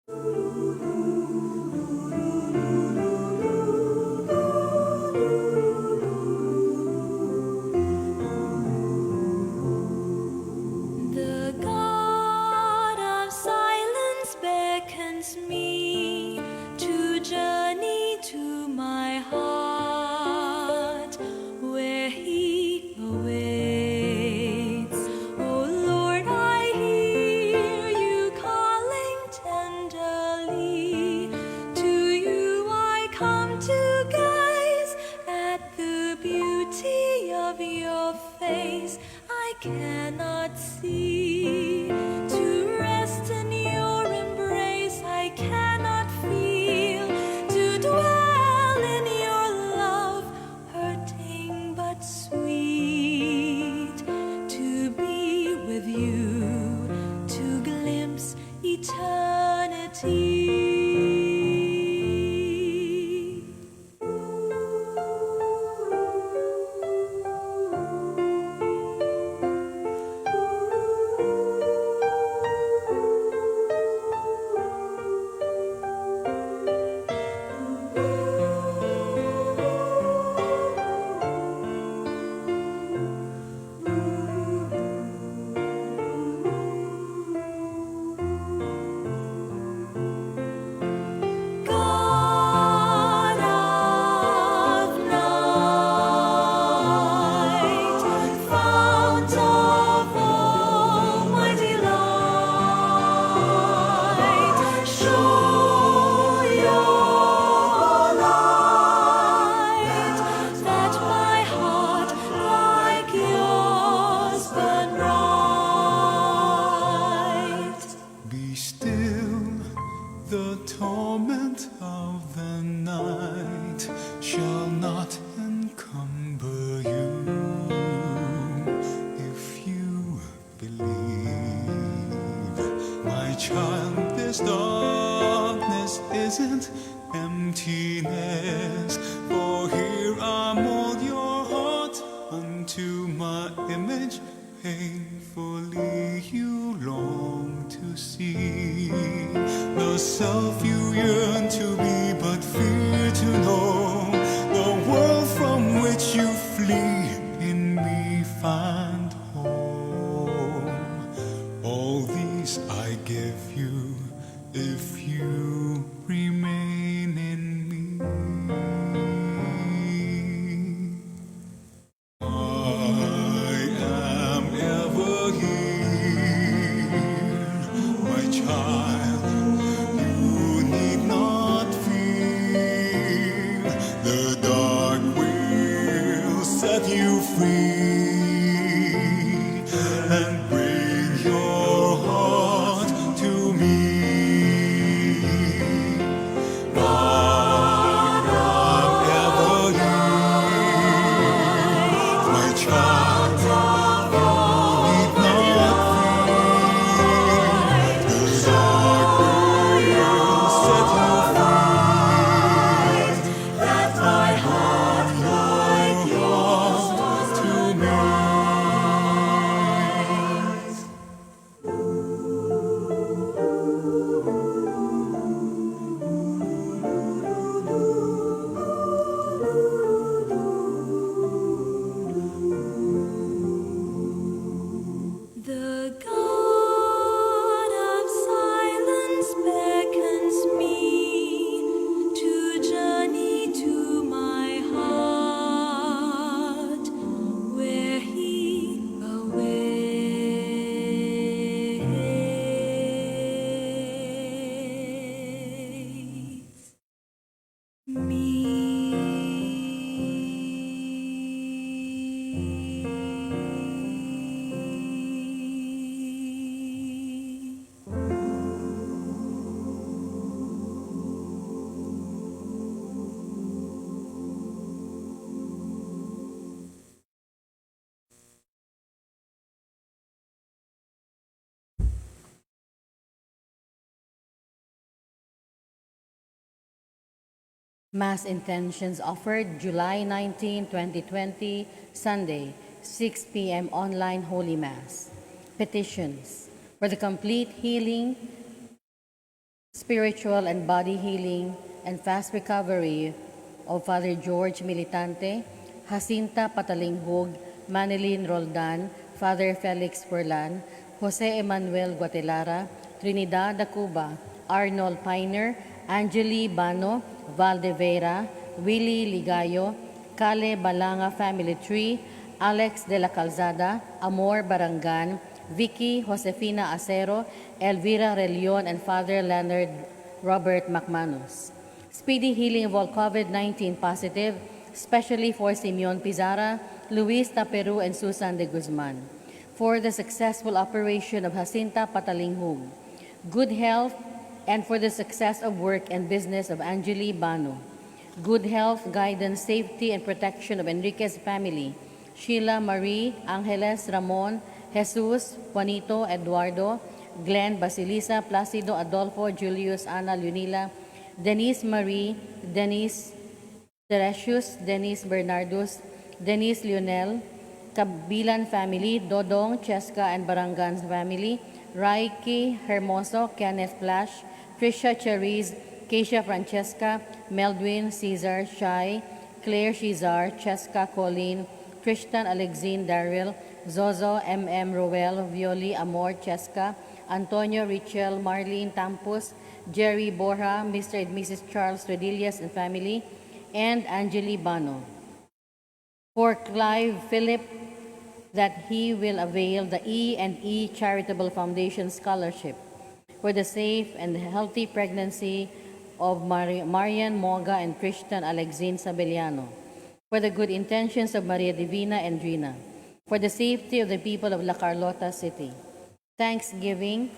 The God of silence beckons me to journey to my heart, where He awaits. Oh Lord, I hear You calling tenderly. To You I come to gaze at the beauty of Your face. I cannot see, to rest in Your embrace. I cannot feel, to dwell in Your love, hurting but sweet. To be with You, to glimpse eternity. God of night, fount of all my delight, show Your light, that my heart like Yours burn bright. Be still, the torment of the night shall not encumber you if you believe. My child, this darkness isn't emptiness, for here I mold your heart unto my image. Painfully you long to see the self you yearn to be, but fear to know the world from which you flee. In me find home. All these I give you if you remain in me. I am ever here, my child. You need not fear. The dark will set you free and bring your heart to me. God, I'm ever here, my child. You need not fear. The dark will set you free. That my heart like Yours To me. The God of silence beckons me to journey to my heart, where He awaits me. Mass intentions offered July 19, 2020, Sunday, 6 p.m. online Holy Mass. Petitions for the complete healing spiritual and body healing, and fast recovery of Father George Militante, Jacinta Patalinghog, Manilyn Roldan, Father Felix Furlan, Jose Emmanuel Guatelara, Trinidad Dacuba, Arnold Piner, Angeli Bano, Valdevera, Willie Ligayo, Kale Balanga Family Tree, Alex de la Calzada, Amor Barangan, Vicky Josefina Acero, Elvira Relion, and Father Leonard Robert McManus. Speedy healing of all COVID-19 positive, especially for Simeon Pizarra, Luis Taperu, and Susan de Guzman. For the successful operation of Jacinta Patalinghog. Good health, and for the success of work and business of Angeli Bano. Good health, guidance, safety, and protection of Enriquez family. Sheila Marie, Angeles Ramon, Jesus, Juanito, Eduardo, Glenn, Basilisa, Placido, Adolfo, Julius, Ana, Lunila, Denise Marie, Denise Teresius, Denise Bernardus, Denise Lionel, Kabilan family, Dodong, Cheska, and Barangan's family, Raiki Hermoso, Kenneth Flash, Trisha Cheriz, Keisha Francesca, Meldwin, Cesar, Shai, Claire Shizar, Cheska Colleen, Tristan Alexine Daryl, Zozo, MM Roel, Violi Amor, Cheska, Antonio Richel, Marlene Tampus, Jerry Borja, Mr. and Mrs. Charles Redillas and family, and Angeli Bano. For Clive Philip, that he will avail the E&E Charitable Foundation Scholarship for the safe and healthy pregnancy of Marian Moga and Christian Alexine Sabeliano, for the good intentions of Maria Divina and Drina, for the safety of the people of La Carlota City. Thanksgiving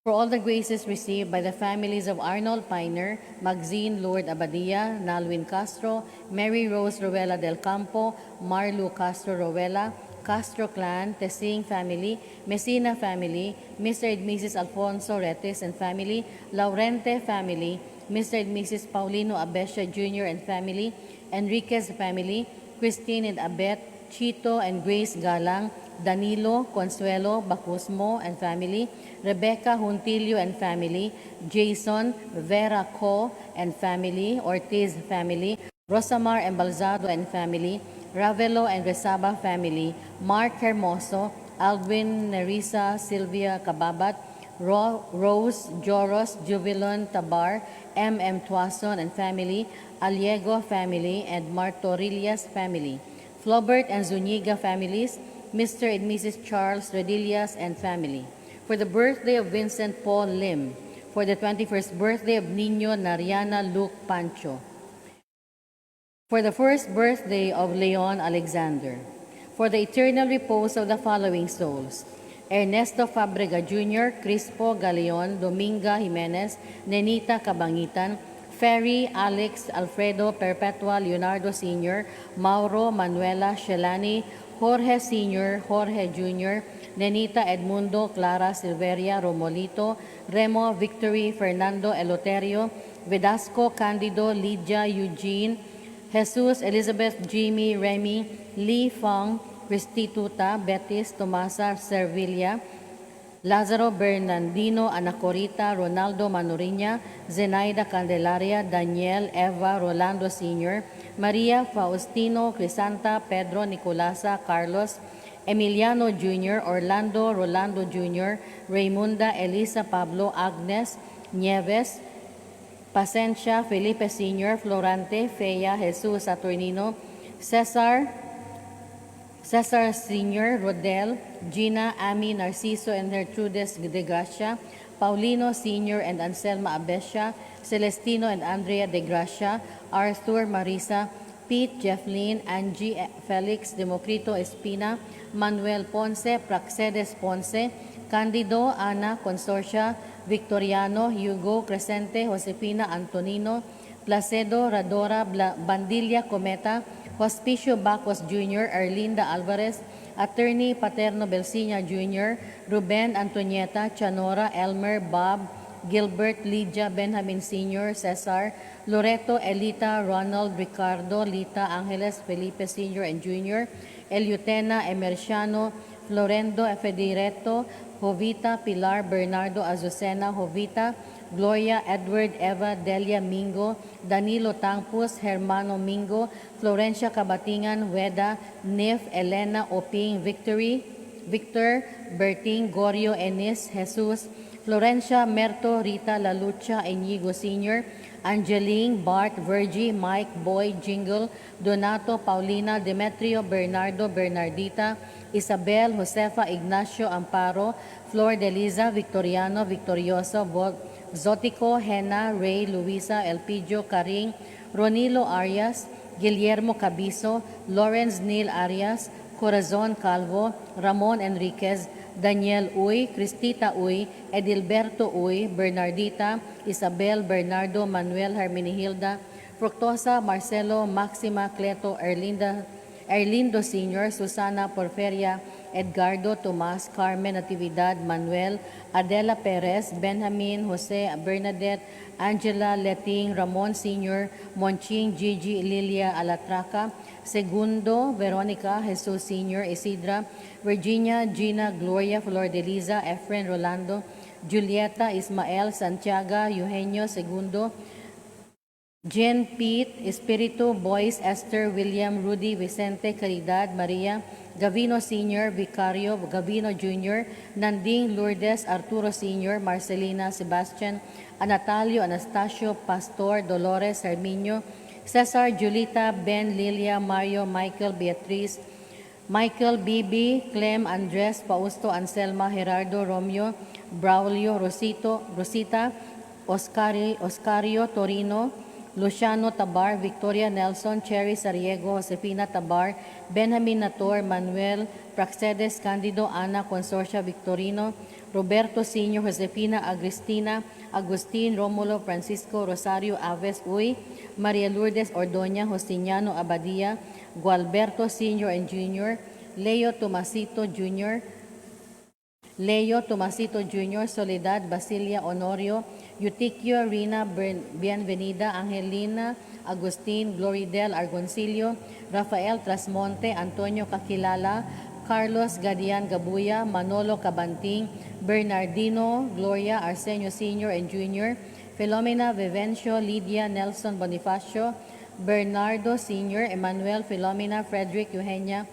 for all the graces received by the families of Arnold Piner, Maxine Lourdes Abadia, Nalwin Castro, Mary Rose Rowella del Campo, Marlu Castro Rowella, Castro clan, Tesing family, Messina family, Mr. and Mrs. Alfonso Retes and family, Laurente family, Mr. and Mrs. Paulino Abesha Jr. and family, Enriquez family, Christine and Abet, Chito and Grace Galang, Danilo, Consuelo, Bacusmo and family, Rebecca Juntilio and family, Jason, Vera Co and family, Ortiz family, Rosamar Embalzado and family, Ravelo and Resaba family, Mark Hermoso, Alvin Nerissa, Sylvia Kababat, Rose, Joros, Jubilon Tabar, M.M. Tuason and family, Aliego family, and Martorillas family, Flaubert and Zuniga families, Mr. and Mrs. Charles Redillas and family. For the birthday of Vincent Paul Lim, for the 21st birthday of Nino Nariana Luke Pancho, for the first birthday of Leon Alexander, for the eternal repose of the following souls: Ernesto Fabrega Jr., Crispo Galeon, Dominga Jimenez, Nenita Cabangitan, Ferry, Alex, Alfredo Perpetua, Leonardo Sr., Mauro, Manuela, Shelani, Jorge Sr., Jorge Jr., Nenita Edmundo, Clara Silveria, Romolito, Remo, Victory, Fernando Eloterio, Vedasco, Candido, Lydia, Eugene, Jesus, Elizabeth, Jimmy, Remy, Lee Fong, Restituta, Betis, Tomasa, Servilia, Lazaro Bernardino, Anacorita, Ronaldo Manuriña, Zenaida Candelaria, Daniel, Eva, Rolando Sr., Maria Faustino, Crisanta, Pedro, Nicolasa, Carlos, Emiliano Jr., Orlando, Rolando Jr., Raymunda, Elisa, Pablo, Agnes, Nieves, Pasencia, Felipe Sr., Florante, Fea, Jesus Saturnino, Cesar Sr., Rodel, Gina, Ami, Narciso, and Gertrudes de Gracia, Paulino Sr. and Anselma Abesha, Celestino and Andrea de Gracia, Arthur, Marisa, Pete, Jefflin, Angie, Felix, Democrito Espina, Manuel Ponce, Praxedes Ponce, Candido, Ana, Consorcia, Victoriano, Hugo, Crescente, Josefina, Antonino, Placedo, Radora, Bandilla, Cometa, Hospicio Bacos Jr., Erlinda Alvarez, Attorney Paterno Belsiña Jr., Ruben Antonieta, Chanora, Elmer, Bob, Gilbert, Lydia, Benjamin Sr., Cesar, Loreto, Elita, Ronald, Ricardo, Lita, Angeles, Felipe Sr. and Jr., Eliutena, Emerciano, Florendo Fedireto Jovita, Pilar Bernardo Azucena Jovita, Gloria Edward Eva Delia Mingo, Danilo Tangpus, Hermano Mingo, Florencia Kabatingan Weda, Nif Elena Oping Victor Berting Gorio Enis Jesus, Florencia Merto Rita Lalucha Inigo Sr., Angeline Bart Virgie Mike Boy Jingle, Donato Paulina Demetrio Bernardo Bernardita, Isabel Josefa Ignacio Amparo, Flor de Liza Victoriano Victorioso Zotico Hena Ray Luisa Elpidio Caring, Ronilo Arias, Guillermo Cabizo, Lawrence Neil Arias, Corazon Calvo, Ramon Enriquez, Daniel Uy, Cristita Uy, Edilberto Uy, Bernardita, Isabel Bernardo Manuel Hermenihilda, Fructosa Marcelo Maxima Cleto Erlindo Sr., Susana Porferia, Edgardo Tomas, Carmen Natividad Manuel, Adela Perez, Benjamin Jose Bernadette, Angela Leting, Ramon Sr., Monching Gigi Lilia Alatraca, Segundo Veronica Jesus Sr., Isidra, Virginia Gina Gloria Flor de Liza, Efren Rolando, Julieta Ismael Santiago Eugenio Segundo, Jen Pete, Espiritu Boyce Esther William Rudy Vicente Caridad Maria, Gavino Sr., Vicario Gavino Jr., Nanding Lourdes Arturo Sr., Marcelina Sebastian, Anatalio Anastasio Pastor Dolores Herminio, Cesar Julita Ben Lilia Mario Michael Beatriz, Michael Bibi, Clem Andres Pausto Anselma Gerardo Romeo, Braulio Rosita, Oscario Torino, Luciano Tabar, Victoria Nelson, Cherry Sariego, Josefina Tabar, Benjamin Nator, Manuel Praxedes Candido, Ana Consorcia Victorino, Roberto Sr., Josefina Agustina, Agustin Romulo Francisco Rosario Aves Uy, Maria Lourdes Ordoña, Justiniano Abadia, Gualberto Sr. and Jr., Leo Tomasito Jr., Soledad Basilia Honorio, Eutiquio Rina Bienvenida, Angelina Agustin, Gloridel Argoncillo, Rafael Trasmonte, Antonio Kakilala, Carlos Gadian Gabuya, Manolo Cabanting, Bernardino Gloria Arsenio Sr. and Jr., Filomena Vivencio, Lydia Nelson Bonifacio, Bernardo Sr., Emmanuel Filomena, Frederick Eugenia,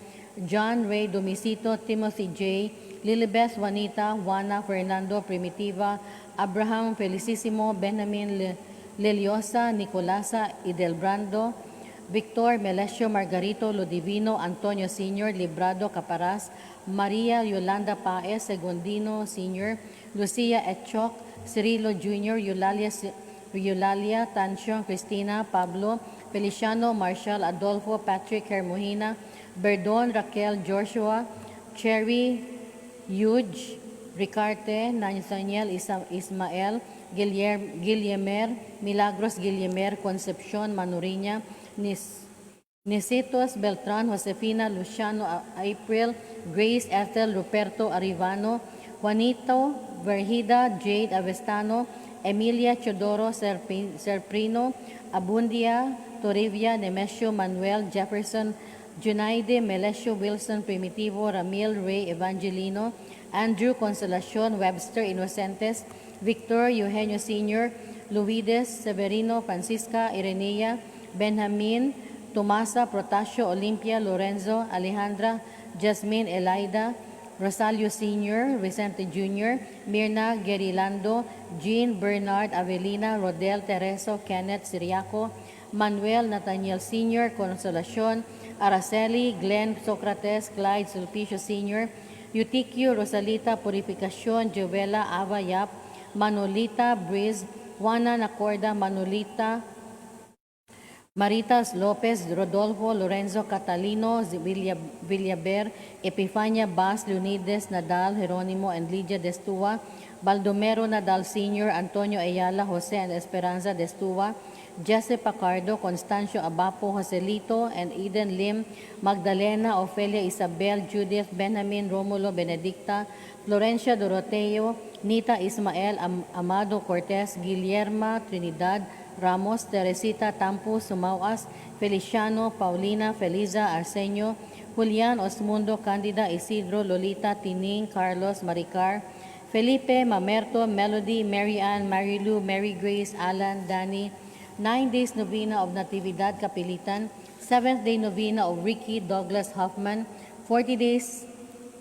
John Ray Domisito, Timothy J., Lilibeth Juanita, Juana Fernando Primitiva, Abraham Felicissimo, Benjamin Leliosa, Nicolasa Idelbrando, Victor Melesio Margarito Lodivino, Antonio Sr., Librado Caparaz, Maria Yolanda Paez Segundino Sr., Lucia Etchok, Cirilo Jr., Eulalia Tansión Cristina Pablo, Feliciano Marshall Adolfo Patrick Hermohina, Berdon Raquel Joshua, Cherry Huge, Ricarte, Nathaniel Ismael, Guillermer, Milagros Guillermer, Concepcion Manuriña, Nicitos Beltran, Josefina Luciano April, Grace Ethel Ruperto Arivano, Juanito Verhida Jade Avestano, Emilia Chodoro Serprino, Abundia Torivia Nemesio Manuel Jefferson, Junaide Melesio Wilson Primitivo, Ramil Ray Evangelino, Andrew Consolacion Webster Inocentes, Victor Eugenio Sr., Luides Severino Francisca Irenea, Benjamin Tomasa Protasio Olimpia Lorenzo Alejandra Jasmine Elaida, Rosalio Sr., Vicente Jr., Mirna Gerilando, Jean Bernard Avelina, Rodel Tereso, Kenneth Siriaco, Manuel Nathaniel Sr., Consolacion, Araceli, Glenn Socrates, Clyde Sulpicio Sr., Eutiquio Rosalita Purificacion, Jovela Ava Yap, Manolita Briz, Juana Nacorda Manolita, Maritas Lopez, Rodolfo Lorenzo Catalino, Villaber, Epifania Bas, Leonides Nadal, Jeronimo and Lydia Destua, Baldomero Nadal Sr., Antonio Ayala, Jose and Esperanza Destua, Jesse Pacardo, Constancio Abapo, Joselito and Eden Lim, Magdalena, Ofelia Isabel, Judith, Benjamin, Romulo Benedicta, Florencia Doroteo, Nita Ismael, Amado Cortez, Guillerma Trinidad, Ramos, Teresita Tampu, Sumauas, Feliciano, Paulina, Feliza, Arsenio, Julian Osmundo Candida Isidro Lolita Tining Carlos Maricar, Felipe Mamerto Melody Mary Ann Marilu Mary Grace Alan Danny, 9 days novena of Natividad Kapilitan, 7th day novena of Ricky Douglas Hoffman, 40 days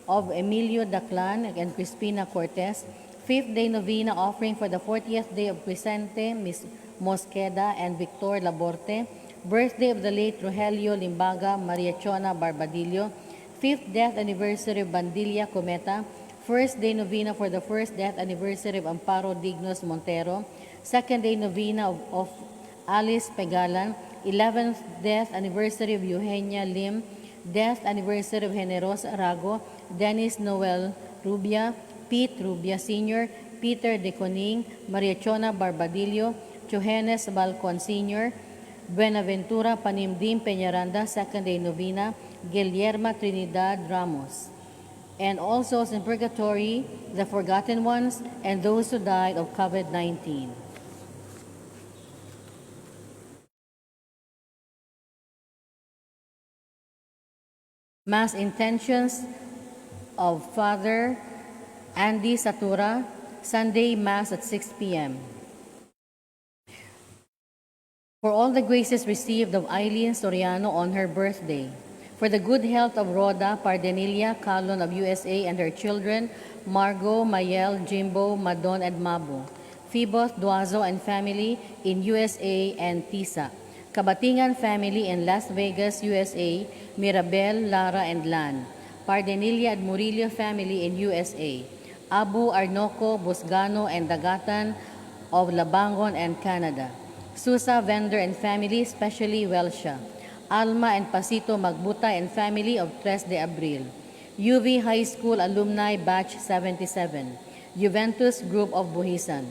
of Emilio Daclan and Crispina Cortez, 5th day novena offering for the 40th day of Crescente Miss Mosqueda and Victor Laborte, birthday of the late Rogelio Limbaga Maria Chona Barbadillo, 5th death anniversary of Bandilla Cometa, 1st day novena for the 1st death anniversary of Amparo Dignos Montero, 2nd day novena of Alice Pegalan, 11th death anniversary of Eugenia Lim, death anniversary of Generosa Arago, Dennis Noel Rubia, Pete Rubia Sr., Peter De Coning, Maria Chona Barbadillo, Johannes Balcon Sr., Buenaventura Panimdim Peñaranda, 2nd day novena, Guillerma Trinidad Ramos. And also in purgatory, the forgotten ones and those who died of COVID-19. Mass intentions of Father Andy Satura, Sunday Mass at 6 p.m. For all the graces received of Eileen Soriano on her birthday, for the good health of Rhoda Pardenilla Calon of USA and her children, Margot, Mayel, Jimbo, Madon, and Mabo, Phoebos Duazo and family in USA and Tisa, Kabatingan family in Las Vegas, USA, Mirabel, Lara, and Lan, Pardenilla and Murillo family in USA, Abu Arnoco, Busgano, and Dagatan of Labangon and Canada, Susa Vendor and family, especially Welsha, Alma and Pasito Magbuta and family of 3 de Abril, UV High School Alumni Batch 77, Juventus Group of Buhisan.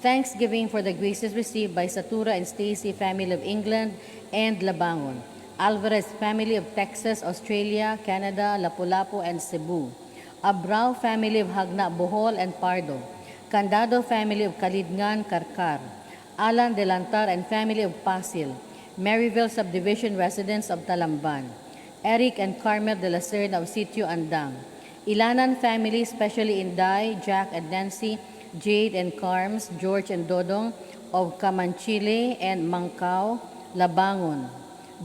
Thanksgiving for the graces received by Satura and Stacy family of England and Labangon, Alvarez family of Texas, Australia, Canada, Lapu-Lapu, and Cebu, Abrao family of Hagna, Bohol, and Pardo, Candado family of Kalidngan, Karkar, Alan Delantar and family of Pasil, Maryville subdivision residents of Talamban, Eric and Carmel de la Serna of Sitio Andang, Ilanan family, especially Inday, Jack and Nancy, Jade and Carms, George and Dodong of Camanchile and Mangkao, Labangon,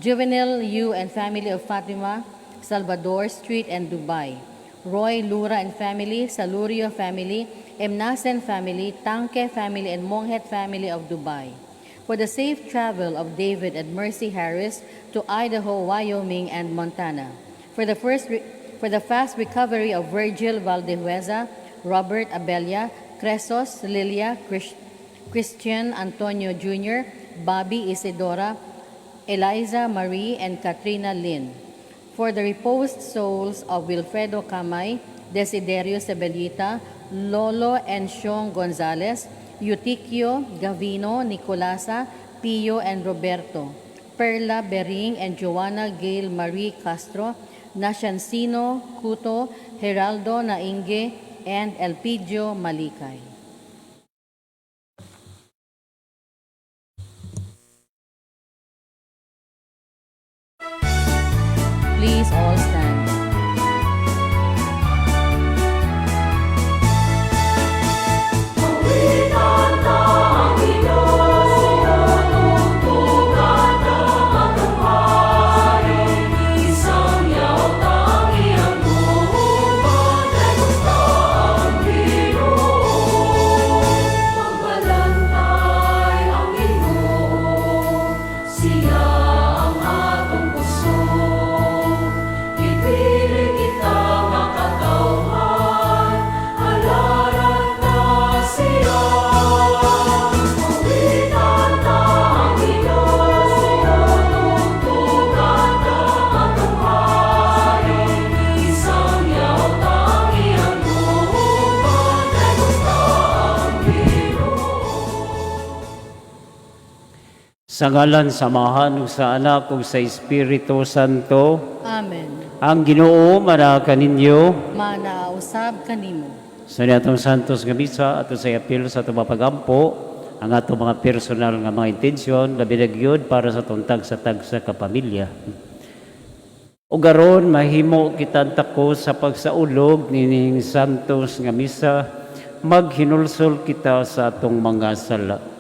Juvenile Yu and family of Fatima, Salvador Street and Dubai, Roy Lura and family, Salurio family, Emnasen family, Tanke family, and Monghet family of Dubai. For the safe travel of David and Mercy Harris to Idaho, Wyoming, and Montana. For the fast recovery of Virgil Valdehueza, Robert Abelia, Cresos, Lilia, Christian Antonio Jr., Bobby Isidora, Eliza Marie, and Katrina Lynn. For the reposed souls of Wilfredo Camay, Desiderio Sebelita, Lolo and Sean Gonzalez, Eutikio, Gavino, Nicolasa, Pio, and Roberto, Perla Bering and Joanna Gail Marie Castro, Nashansino Cuto, Geraldo Nainge, and Elpidio Malikay. Please all stand. Sa ngalan samahan sa anak ug sa Espiritu Santo. Amen. Ang Ginoo manakan ninyo. Manausab kanimo. Sa atong santos nga misa ato sa apil sa atong mapagampo ang atong mga personal nga mga intensyon labi na gyud para sa atong tagsa-tagsa ka pamilya. O garon mahimo kitang tako sa pagsaulog nining santos nga misa, maghinulsol kita sa atong mga sala.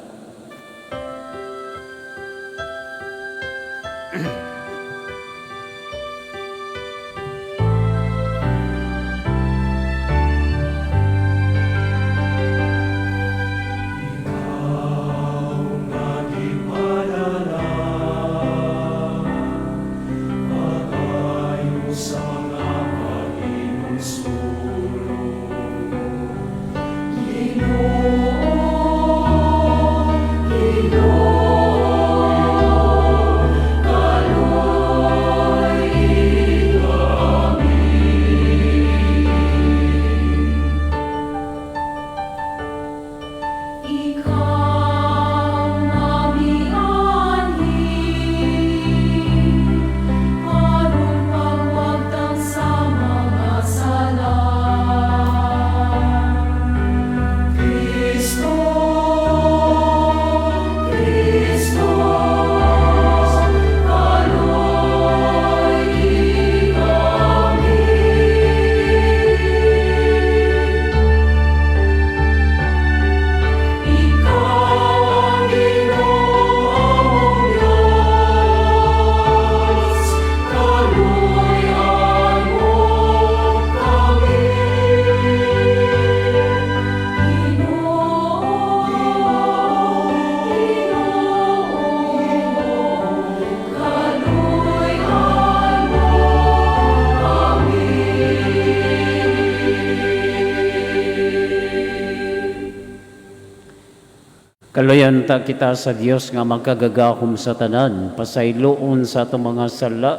Kaluyan ta kita sa Dios nga magkagagahom sa tanan, pasayloon sa atong mga sala,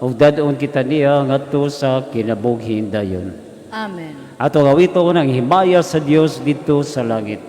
ug dadon kita niya ngadto sa kinabughing dayon. Amen. Ato gawiton ang himaya sa Dios dito sa langit.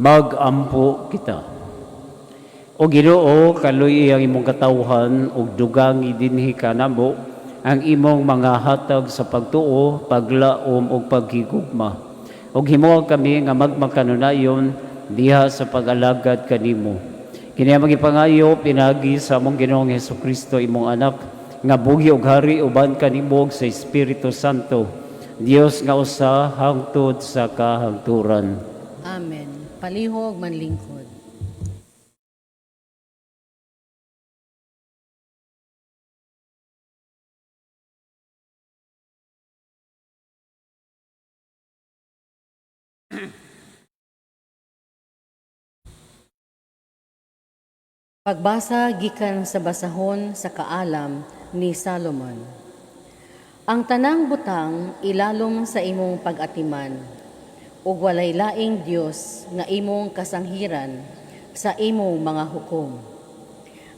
Magampo kita. O Ginoo, kaluy ang imong katawhan ug dugangi dinhi kanamo ang imong mga hatag sa pagtuo, paglaom ug paghigugma. Ug himuha kami nga magmakanunayon diha sa pag-alagad kanimo. Kini ang magipangayo pinagi sa among Ginoong Hesukristo imong anak nga buhi ug hari uban kanimo sa Espiritu Santo. Dios nga usa hangtod sa kahangturan. Amen. Palihog manlingkod. Pagbasa gikan sa basahon sa kaalam ni Solomon. Ang tanang butang ilalom sa imong pag-atiman, ug walay laing Dios nga imong kasanghiran sa imong mga hukom.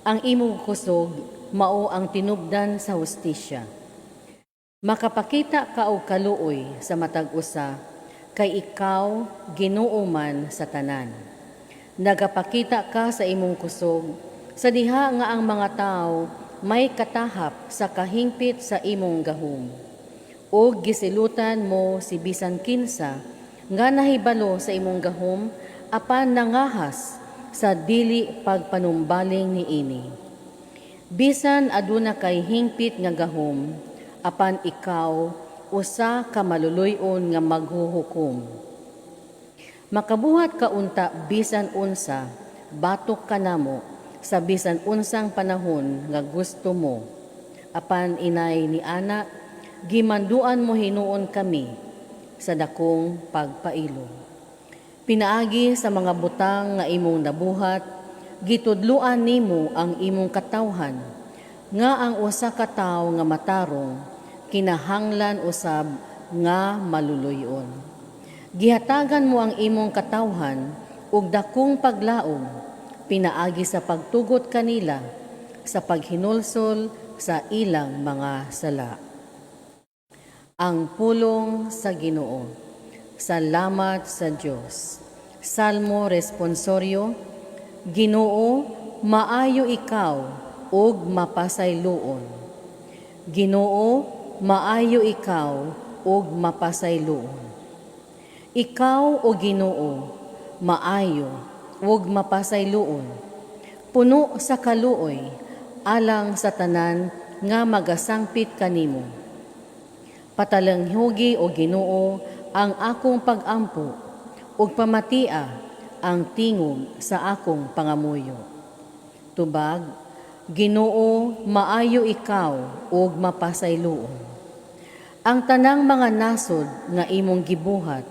Ang imong kusog mao ang tinubdan sa hustisya. Makapakita ka og kaluoy sa matag usa, kay ikaw Ginoo man sa tanan. Nagapakita ka sa imong kusog, sa diha nga ang mga tao may katahap sa kahingpit sa imong gahom. O gisilutan mo si bisan kinsa nga nahibalo sa imong gahom apan nangahas sa dili pagpanumbaling niini. Bisan aduna kay hingpit nga gahom, apan ikaw usa ka maluluyon nga maghuhukom. Makabuhat ka unta bisan unsa, batok ka namo sa bisan unsang panahon nga gusto mo. Apan inay ni ana, gimanduan mo hinuon kami sa dakong pagpailo. Pinaagi sa mga butang nga imong nabuhat, gitudluan nimo ang imong katawhan, nga ang usa ka tawo nga matarong, kinahanglan usab nga maluluyon. Gihatagan mo ang imong katawhan ug dakong paglaom, pinaagi sa pagtugot kanila sa paghinulsol sa ilang mga sala. Ang pulong sa Ginoo. Salamat sa Dios. Salmo responsoryo. Ginoo, maayo ikaw ug mapasayloon. Ginoo, maayo ikaw ug mapasayloon. Ikaw o Ginoo, maayo ug mapasayloon, puno sa kaluoy, alang sa tanan nga magasangpit kanimo. Patalanghugi o Ginoo ang akong pag-ampo, ug pamatia ang tingog sa akong pangamuyo. Tubag, Ginoo, maayo ikaw ug mapasayloon. Ang tanang mga nasod nga imong gibuhat,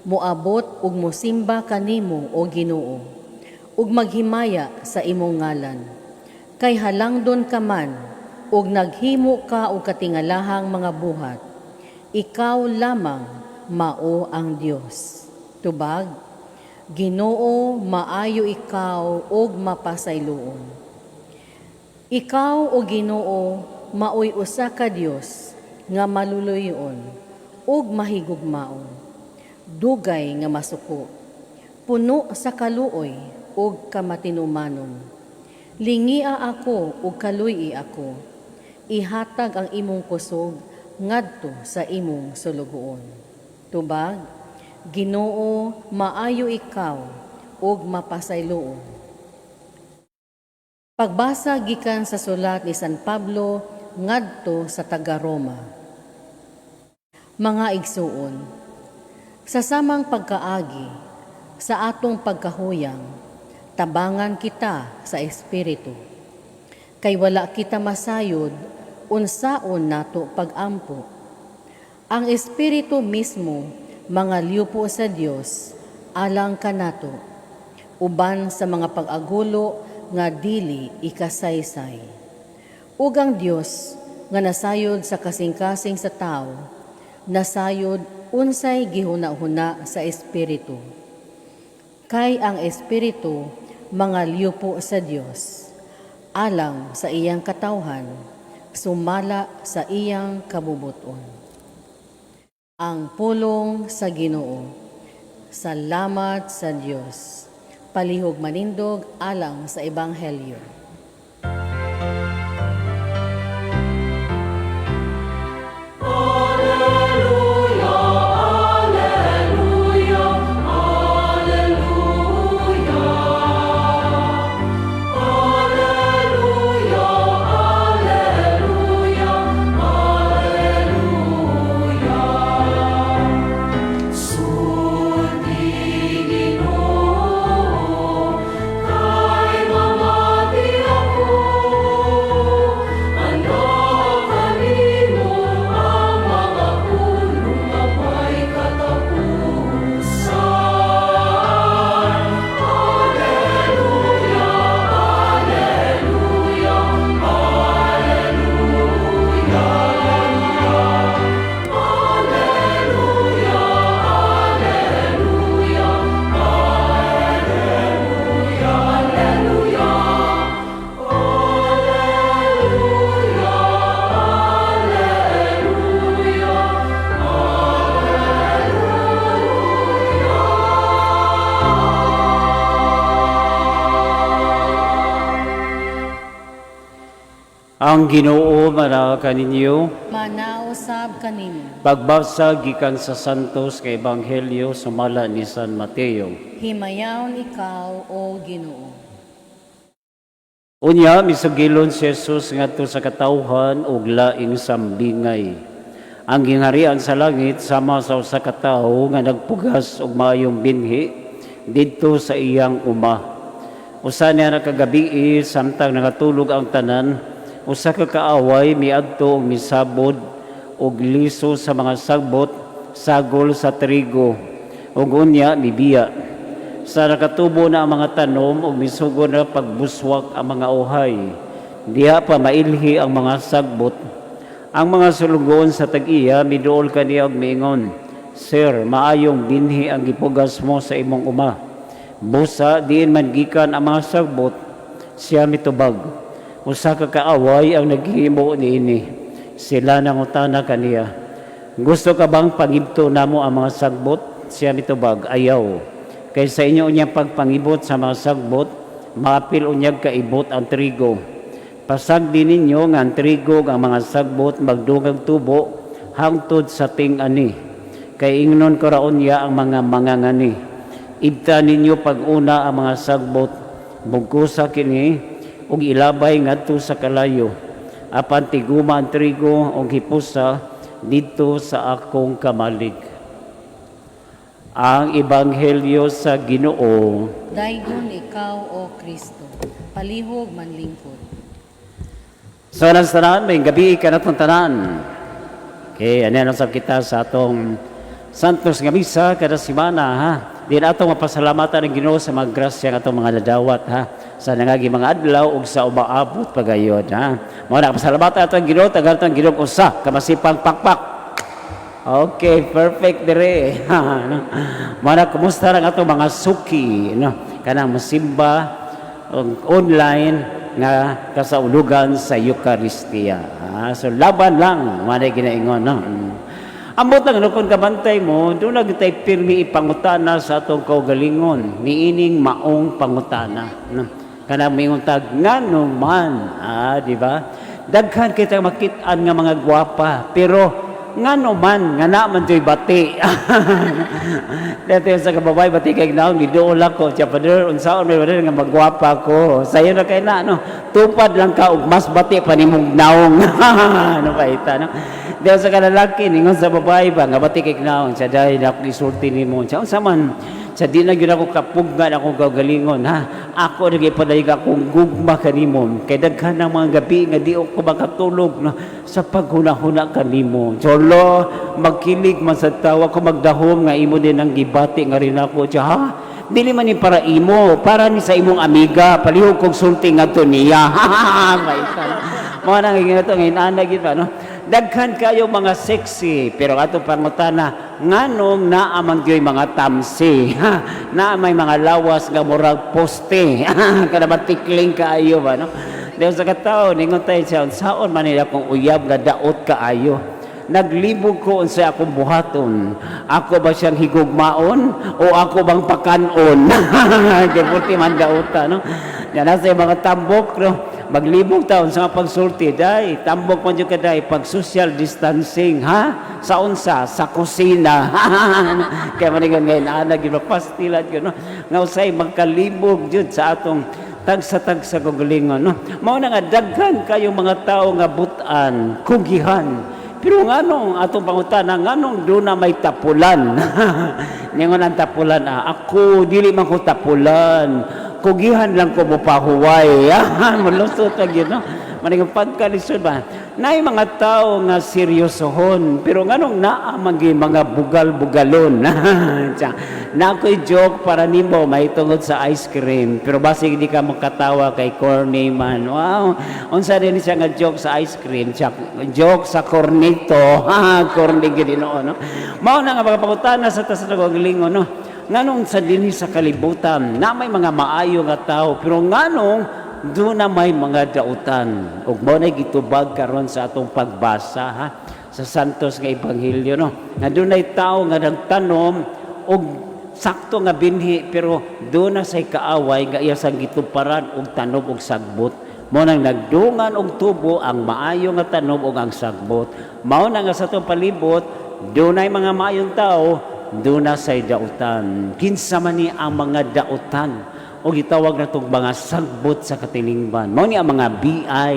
moabot ug mosimba kanimo o Ginoo, ug maghimaya sa imong ngalan. Kay halangdon ka man, ug naghimo ka og katingalahang mga buhat. Ikaw lamang mao ang Dios. Tubag, Ginoo, maayo ikaw ug mapasayloon. Ikaw o Ginoo, maoy usa ka Dios nga maluluyon ug mahigugmaon. Dugay nga masuko, puno sa kaluoy ug kamatinumanon. Lingia ako ug kaluy ako, ihatag ang imong kusog ngadto sa imong sulugoon. Tubag, Ginoo, maayo ikaw ug mapasayloon. Pagbasa gikan sa sulat ni San Pablo ngadto sa taga-Roma. Mga igsuon, sa samang pagkaagi, sa atong pagkahuyang, tabangan kita sa Espiritu. Kay wala kita masayod, unsaon nato pag-ampo. Ang Espiritu mismo, mga liupo sa Dios, alang kanato, uban sa mga pag-agulo nga dili ikasaysay. Ug ang Dios, nga nasayod sa kasing-kasing sa tao, nasayod unsay gihuna-huna sa Espiritu. Kay ang Espiritu mga liupo sa Dios, alang sa iyang katawhan, sumala sa iyang kabubuton. Ang pulong sa Ginoo. Salamat sa Diyos. Palihog manindog alang sa Ebanghelyo. Ang Ginoo manaw kaninyo, Manausab kanimo. pagbasa gikan sa Santos kay Ebanghelyo sumala ni San Mateo. Himayaon ikaw, O Ginoo. Unya misugilon si Jesus ngadto sa katawhan ug laing sambingay. Ang gingharian sa langit sama sa usa ka tawo nga nagpugas og maayong binhi didto sa iyang uma. Usa niya nakagabi samtang nakatulog ang tanan, usa ka kaaway miadto og misabod og liso sa mga sagbot, sagol sa trigo, ug unya mibiya. Sa nakatubo na ang mga tanom ug misugod na pagbuswak ang mga uhay, diha pa mailhi ang mga sagbot. Ang mga sulugoon sa tag-iya miduol kaniya og miingon, "Sir, maayong binhi ang gipugas mo sa imong uma. Busa diin man gikan ang mga sagbot." Siya mitubag, "Usa ka kaaway ang naghimo niini." Sila nangutana kaniya, "Gusto ka bang pangibto namo ang mga sagbot?" Siya mitubag, "Ayaw. Kay sa inyo unyang pagpangibot sa mga sagbot, maapil unyag kaibot ang trigo. Pasag din ninyo nga ang trigo ang mga sagbot magdungag tubo hangtod sa ting-ani. Kay ingnon ko raon ya ang mga mangangani. Ibta ninyo pag-una ang mga sagbot, bugkusa kini ug ilabay ngadto sa kalayo. Apan tiguma ang trigo ug hipusa didto sa akong kamalig." Ang Ebanghelyo sa Ginoo. Daygon ikaw, O Kristo. Palihog manlingkod. So tanan, may gabi ka natong tanan. Okay, ano sab kita sa atong Santos nga misa kada semana ha. Di na atong mapasalamatan ang Ginoo sa mga grasya nga atong mga nadawat ha. Sa nangagi mga adlaw ug sa umaabot pagayod ha. Mao na pasalamatan atong Ginoo tagal atong Ginoo usa ka masipang pakpak. Okay, perfect dire. Mana kumusta ang atong mga suki no? Kanang masimba online nga kasaulugan sa Eucharistia. So laban lang manay ginaingon no. Ambot lang no kun kabantay mo, do na gitay pirmi ipangutana sa atong kaugalingon, niining maong pangutana no. Kanang mingon tag ngano man, di ba? Daghan kita makit-an nga mga gwapa, pero ngano man nga naman to'y bati. Dito sa kababay bati kay naong giduol ako siya pader unsaon may pader nga magwapa ko. Sayo na kay na no. Tupad lang ka ug mas bati pa nimong naong. Ano pa ita no. Dito sa kalalaki ningon sa babae ba nga bati kay naong siya dai na isulti nimo. Siya unsa man sa di na gyud ako kapuggan akong gagalingon ha. Ako nagipadayag akong gugma kanimo kay daghan ng mga gabi nga di ako makatulog no sa paghunahuna kanimo. Cholo magkilig man sa tawa ko magdahom nga imo din ang gibati nga rin ako siya ha. Dili man ni para imo, para ni sa imong amiga, palihog kog sulti ngadto niya. Maitan. Mo nang ingato ngayon ana gid pa no. Daghan kayo mga sexy, pero ato pangutana, nganong naa man gyoy mga tamsi, na may mga lawas nga murag poste, kada matikling kaayo ba no? Dahil sa katao, ningon tayo siya, saon man nila kung uyab nga daot kaayo. naglibog ko unsay akong buhaton. Ako ba siyang higugmaon o ako bang pakanon? Kay puti man dauta, no? Yan sa mga tambok, no? Maglibog taon sa pagsulti, day, tambok man yung kaday, pag social distancing, ha? Sa unsa? Sa kusina. Kaya manigan ngayon, nagipapastila yun, no? Nga usay, magkalibog yun sa atong tagsa-tagsa kagalingon, no? Mao na nga, daghan kayo mga tao nga butan, kugihan. Pero nganong atong pangutana, nganong doon na may tapulan? Ningon ang tapulan, ako, dili man ko tapulan. Kugihan lang ko mupahuway. Malusot lang yun, no? Maning pagkalisod ba? Naay mga tao nga seryosohon, pero nganong naamagi mga bugal-bugalon. Na ako'y joke para nimo may tungod sa ice cream, pero basig hindi ka makatawa kay corny man. Wow, unsa din siya nga joke sa ice cream, joke sa cornito. Corny gid no. Mao na nga mga pangutana sa tasaglingon, no. Nganong sa dinhi sa kalibutan na may mga maayo nga tao, pero nganong doon na may mga dautan. Ug mo na gitubag karon sa atong pagbasa, ha, sa Santos nga Ebanghelyo, no. Nga doon ay tao nga nagtanom og sakto nga binhi, pero doon na say kaaway nga iya sang gituparan og tanom og sagbot. Mao nang nagdungan og tubo ang maayo nga tanom og ang sagbot. Mao na nga sa atong palibot, doon ay mga maayong tao, doon na say dautan. Kinsa man ni ang mga dautan? O gitawag na itong mga sagbot sa katilingban. Mao ni ang mga BI,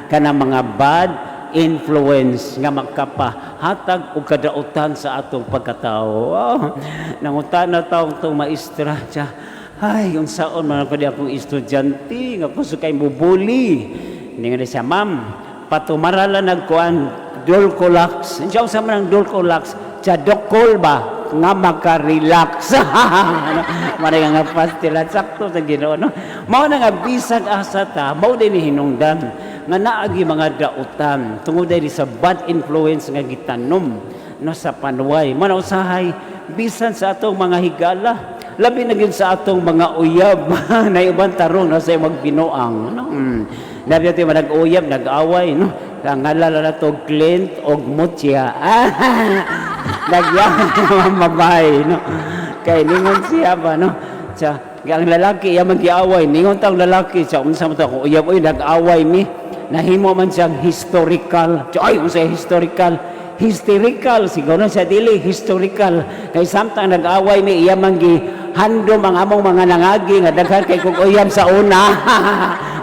kanang mga bad influence nga magkapahatag o kadautan sa atong pagkatao. Nangutan na taong itong maestra siya. Ay, yung saon man ako di akong estudyante, nga gusto kay mubuli. Hindi nga siya, ma'am, patumaralan nagkuhan, Dulcolax. Siya usama ng Dulcolax, siya dokol ba? Nga maka-relax. Mara nga pastila, sakto sa Ginoo, no? Mao na nga bisag asa ta, mao din hinungdan nga naagi mga dautan tungod diri sa bad influence nga gitanom no sa panuway. Manausahay bisan sa atong mga higala, labi na gyud sa atong mga uyab na ibang tarong na sa magbinuang, no? Labi natin nag-uyab, nag-away, no? Ngalala na to Clint og Mutya. Nagyan mabay, no? Kay ningon siya ba, no? Ang lalaki iya magiaway, ningon tang lalaki siya unsa man ta ko uyab oy nag-away mi. Nahimo man siyang historical. Ay, unsa historical? Hysterical siguro siya dili historical. Kay samtang nag-away mi iya man gi handom ang among mga nangagi nga daghan kay kog uyab sa una.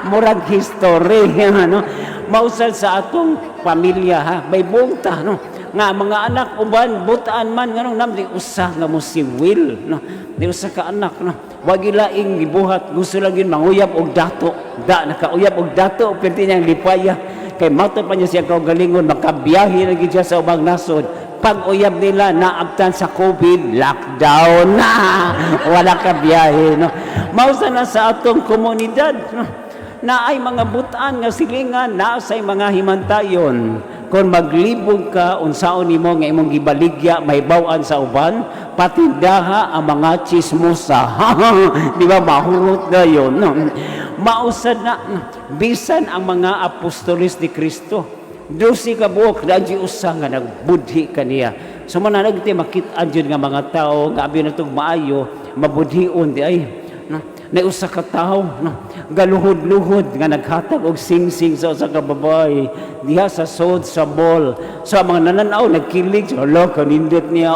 Murag history, no? Mausal sa atong pamilya, ha, may bunta, no, nga mga anak uban butaan man nganong nam di usa nga mo si Will, no, di usa ka anak, no, wag ilaing gibuhat, gusto lang yun manguyab og dato, nakauyab og dato perti niyang lipaya kay mato pa niya siya kaugalingon makabiyahe lagi siya sa ubang nasod. Pag uyab nila naabtan sa COVID, lockdown na, wala ka biyahe, no. Mausa na sa atong komunidad, no, na ay mga butaan nga silingan, na say mga himantayon. Kung maglibog ka, unsaon nimo nga imong gibaligya, may bawaan sa uban, patindaha ang mga chismosa. Di ba, mahurot na yun. No? Mausad na, bisan ang mga apostolis ni Kristo, 12 ka buok, na di usa nga nagbudhi kaniya. So mananagti makitaan dyan nga mga tao, nga abin na itong maayo, mabudhion di ay, no? Na usa ka tawo, no, galuhod-luhod nga naghatag og sing-sing sa usa ka babae diha sa sod sa mall. So ang mga nananaw nagkilig, hala kanindot niya,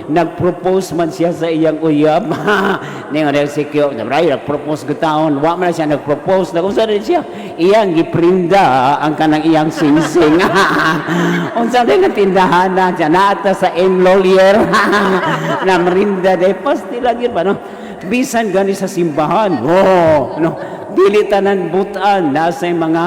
nagpropose man siya sa iyang uyab. Ningon na si Kyo, nagpropose ko taon, wa man siya nagpropose, nagunsa rin siya iyang giprinda ang kanang iyang sing-sing. Unsa din nga tindahan na siya naata sa in-lawyer. Na merinda day pasti lagi ba, no? Bisan gani sa simbahan, no, dili tanan butan nasa mga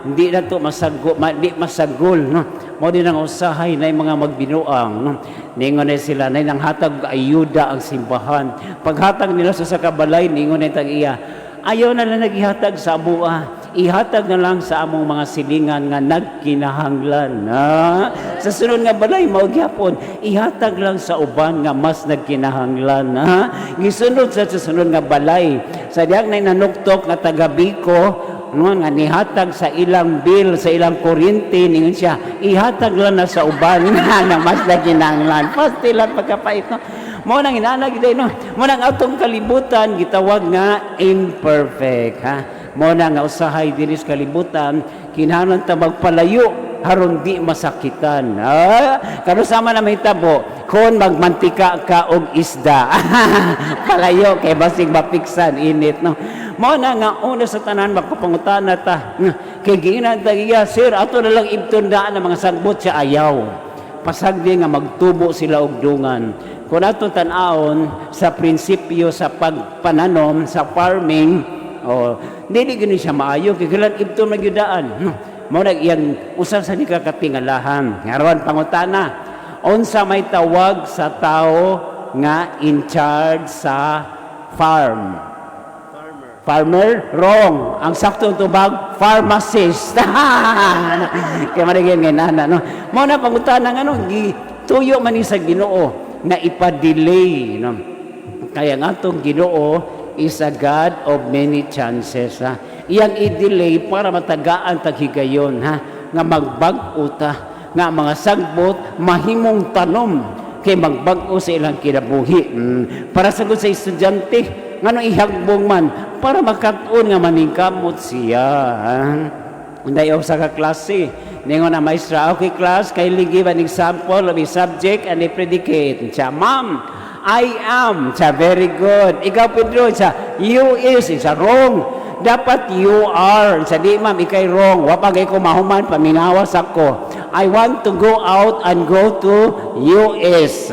hindi na to masagol, no. Mo din ang usahay na mga magbinuang, no. Ningon na sila na nang hatag ayuda ang simbahan. Paghatag nila sa kabalay, ningon na tag iya, ayaw na lang naghihatag sa amua, ihatag na lang sa among mga silingan nga nagkinahanglan. Sa sunod nga balay, maugyapon, ihatag lang sa uban nga mas nagkinahanglan. Gisunod sa sunod nga balay, sa diyang na nanuktok nga taga Biko, no, nga nihatag sa ilang bill, sa ilang kuryente, ningon siya, ihatag lang na sa uban na mas na kinanglan. Pastilan pagkapait, no? Mo nang inanag day, no? Mo nang atong kalibutan gitawag nga imperfect, ha? Mo na nga usahay diri sa kalibutan, kinahanglan ta magpalayo aron di masakitan. Kano sama na mahitabo kon magmantika ka og isda. Palayo kay basig mapiksan init, no. Mao na nga una sa tanan magpapangutana ta. Kay giinan ta giya, sir, ato na lang ibtundaan ang mga sagbot sa ayaw. Pasagdi nga magtubo sila og dungan. Kung ato tan-aon sa prinsipyo sa pagpananom sa farming, dili gani siya maayo kay kailan ibton magyudaan, no. Mao iyang usa sa nikakatingalahan. Ngaron pangutana, unsa may tawag sa tao nga in charge sa farm? Farmer? Wrong. Ang saktong tubag, pharmacist. Kaya marigyan nga nana, no? Mao na pangutana nga, no? Tuyo man ni sa Ginoo na ipa-delay, no? Kaya nga itong Ginoo is a God of many chances, ha? Iyang i-delay para matagaan taghigayon, ha? Nga magbag-o ta, nga mga sagbot mahimong tanom kay magbag-o sa ilang kinabuhi. Para sagod sa estudyante, ngano ihagbong man para makatuon nga maningkamot siya, ha? Unday sa ka klase, ningon na maestra, okay class, kindly give an example of a subject and a predicate. Siya, ma'am, I am. Siya, very good. Ikaw, Pedro, siya, you is. Siya, wrong. Dapat you are. Siya, di ma'am, ikay wrong. Wapagay ko mahuman, paminawas ako. I want to go out and go to US.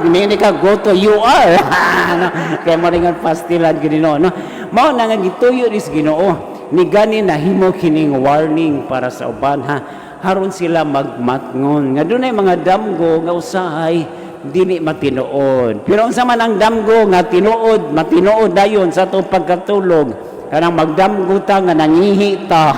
Hindi ka go to you are. Kaya mo rin ang pastilan, Ginoo, no? Mao na nga gituyo is Ginoo. Ni gani na himo kining warning para sa uban, ha, haron sila magmatngon nga dunay mga damgo nga usahay dili matinuod, pero unsa man ang damgo nga tinuod matinuod dayon sa atong pagkatulog kanang magdamgo ta nga nangihi ta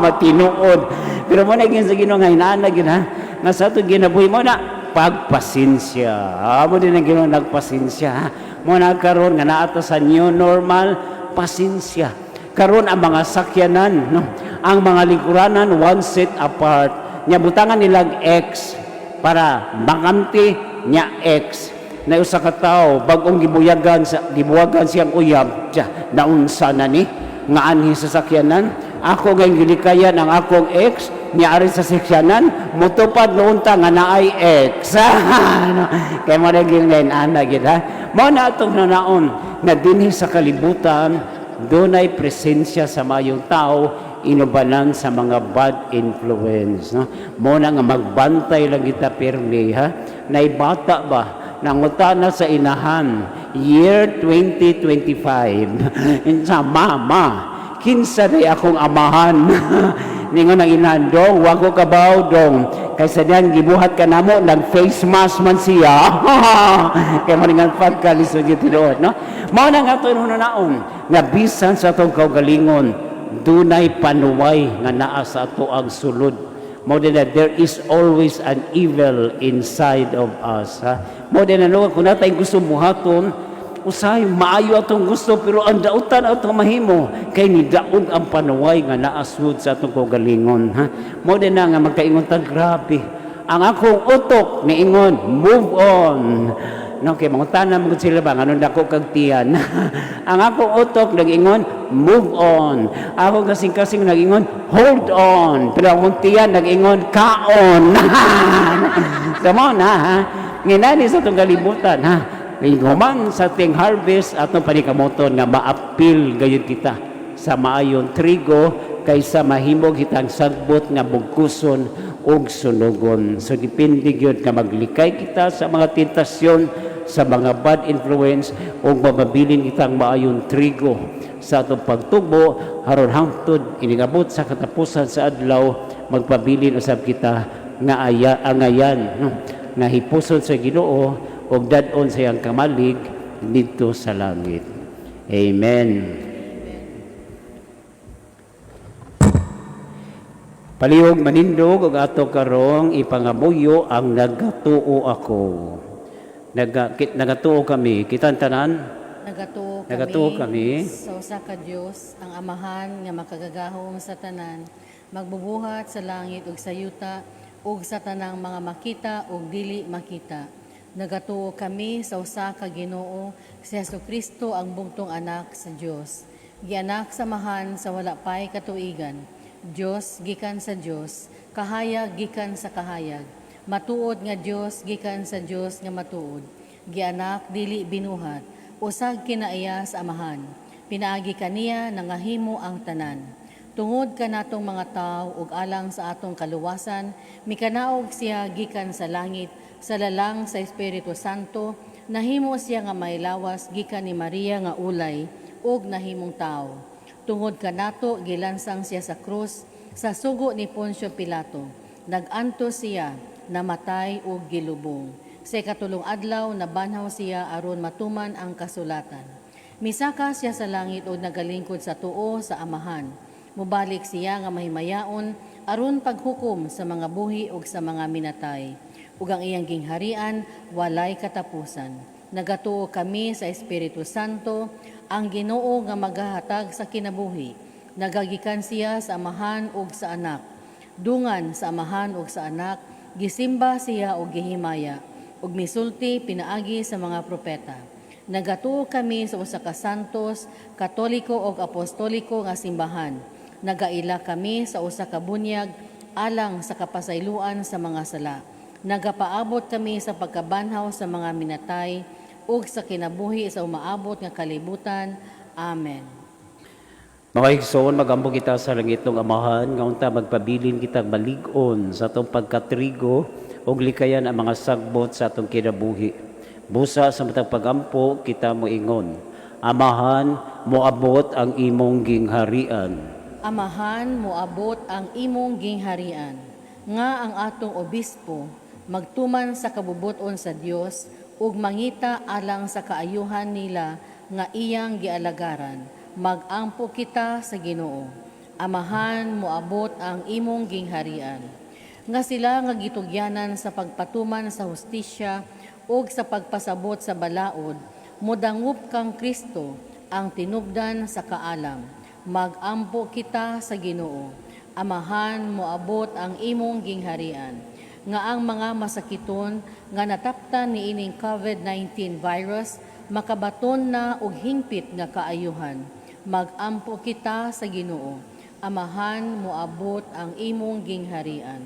matinuod, pero mo na sa Ginoo nga inaana gid, ha, nga sa ato ginabuhi mo na pagpasensya, mo din ang Ginoo nagpasensya, ha? Mo na karon nga naa sa new normal, pasensya. Karon ang mga sakyanan, no? Ang mga lingkuranan one set apart. Nya butangan nilag X para makamti nya X. Na usa ka tawo bag-ong gibuwagan siyang uyab. Naunsa na ni nga anhi sa sakyanan. Ako gayng gilikayan ang akong X nya ari sa sakyanan motupad noonta nga naay X. Kay mo naging ana gid, ha. Mao na atong nanaon na dinhi sa kalibutan dunay presensya sa mayong tao inubanan sa mga bad influence, no? Mo na nga magbantay lang kita pirmi, ha. Naibata ba nangutana sa inahan year 2025 sa mama kinsa day akong amahan ningon ang inahan, dong wa ko kabaw dong kaysa diyan gibuhat ka namo nag face mask man siya. Kaya maningan pagkalisod yung tinuod, no? Mao na nga ito naon nga bisan sa itong kaugalingon dunay panuway nga naa sa ato ang sulod. Mao din na there is always an evil inside of us, ha. Mao din na kung natay gusto muhaton usay maayo atong gusto pero ang dautan atong mahimo kay ni daog ang panuway nga naasud sa atong kaugalingon, ha. Mao din na nga magkaingon ta, grabe ang akong utok niingon move on, no, kay mangutana mo sila ba anong dako kag tiyan. Ang akong utok nag-ingon move on, ako kasing nag-ingon hold on, pero akong tiyan nag-ingon kaon. Tama na, ha, nginani sa itong kalibutan, ha. Human sa ting harvest atong panikamoton nga maapil gayud kita sa maayong trigo kaysa mahimog hitang sagbot nga bugkuson og sunugon. So depende gyud nga maglikay kita sa mga tentasyon, sa mga bad influence o mababilin kitang maayong trigo sa atong pagtubo aron hangtod inigabot sa katapusan sa adlaw magpabilin usab kita nga angayan, no? Nga hipuson sa Ginoo o dadon sa iyang kamalig dito sa langit. Amen. Palihog manindog og ato karong ipangamuyo ang nagatuo ako. Nagatuo kami, kitan tanan Nagatuo kami sa usa ka Dios, ang Amahan nga makagagahom sa tanan, magbubuhat sa langit ug sa yuta, ug sa tanang mga makita ug dili makita. Nagatuo kami sa usa ka Ginoo, si Jesucristo ang bugtong anak sa Dios. Gianak sa mahan sa wala pay katuigan. Dios gikan sa Dios, kahayag gikan sa kahayag. Matuod nga Dios gikan sa Dios nga matuod. Gianak dili binuhat. Usag kinaiya sa amahan, pinaagi kaniya nangahimo ang tanan. Tungod kanatong mga tao ug alang sa atong kaluwasan, mikanaog siya gikan sa langit, sa lalang sa Espiritu Santo, nahimo siya nga may lawas gikan ni Maria nga ulay, ug nahimong tao. Tungod kanato gilansang siya sa krus, sa sugo ni Poncio Pilato, naganto siya, namatay ug gilubong. Sa ikatulong adlaw, nabanhaw siya aron matuman ang kasulatan. Misaka siya sa langit o nagalingkod sa tuo sa amahan. Mubalik siya nga mahimayaon aron paghukom sa mga buhi o sa mga minatay. Ug ang iyang gingharian, walay katapusan. Nagatuo kami sa Espiritu Santo, ang Ginoo nga maghahatag sa kinabuhi. Nagagikan siya sa amahan ug sa anak. Dungan sa amahan ug sa anak, gisimba siya og gihimaya. Ug misulti pinaagi sa mga propeta. Nagatuo kami sa usa ka santos, katoliko ug apostoliko nga simbahan. Nagaila kami sa usa ka bunyag alang sa kapasayloan sa mga sala. Nagapaabot kami sa pagkabanhaw sa mga minatay ug sa kinabuhi sa umaabot nga kalibutan. Amen. Mga igsoon, magambo kita sa langit ng amahan, nga unta magpabilin kitang malig-on sa atong pagkatrigo, ug likayan ang mga sagbot sa atong kinabuhi. Busa sa matang pagampo, kita mo ingon, Amahan, moabot ang imong gingharian. Amahan, moabot ang imong gingharian. Nga ang atong obispo, magtuman sa kabubuton sa Dios, ug mangita alang sa kaayuhan nila nga iyang gialagaran. Magampo kita sa Ginoo. Amahan, moabot ang imong gingharian. Nga sila nga gitugyanan sa pagpatuman sa hustisya ug sa pagpasabot sa balaod, modangup kang Kristo ang tinubdan sa kaalam. Magampo kita sa Ginoo. Amahan, moabot ang imong gingharian. Nga ang mga masakiton nga nataptan ni ining COVID-19 virus, makabaton na og hingpit nga kaayuhan. Magampo kita sa Ginoo. Amahan, moabot ang imong gingharian.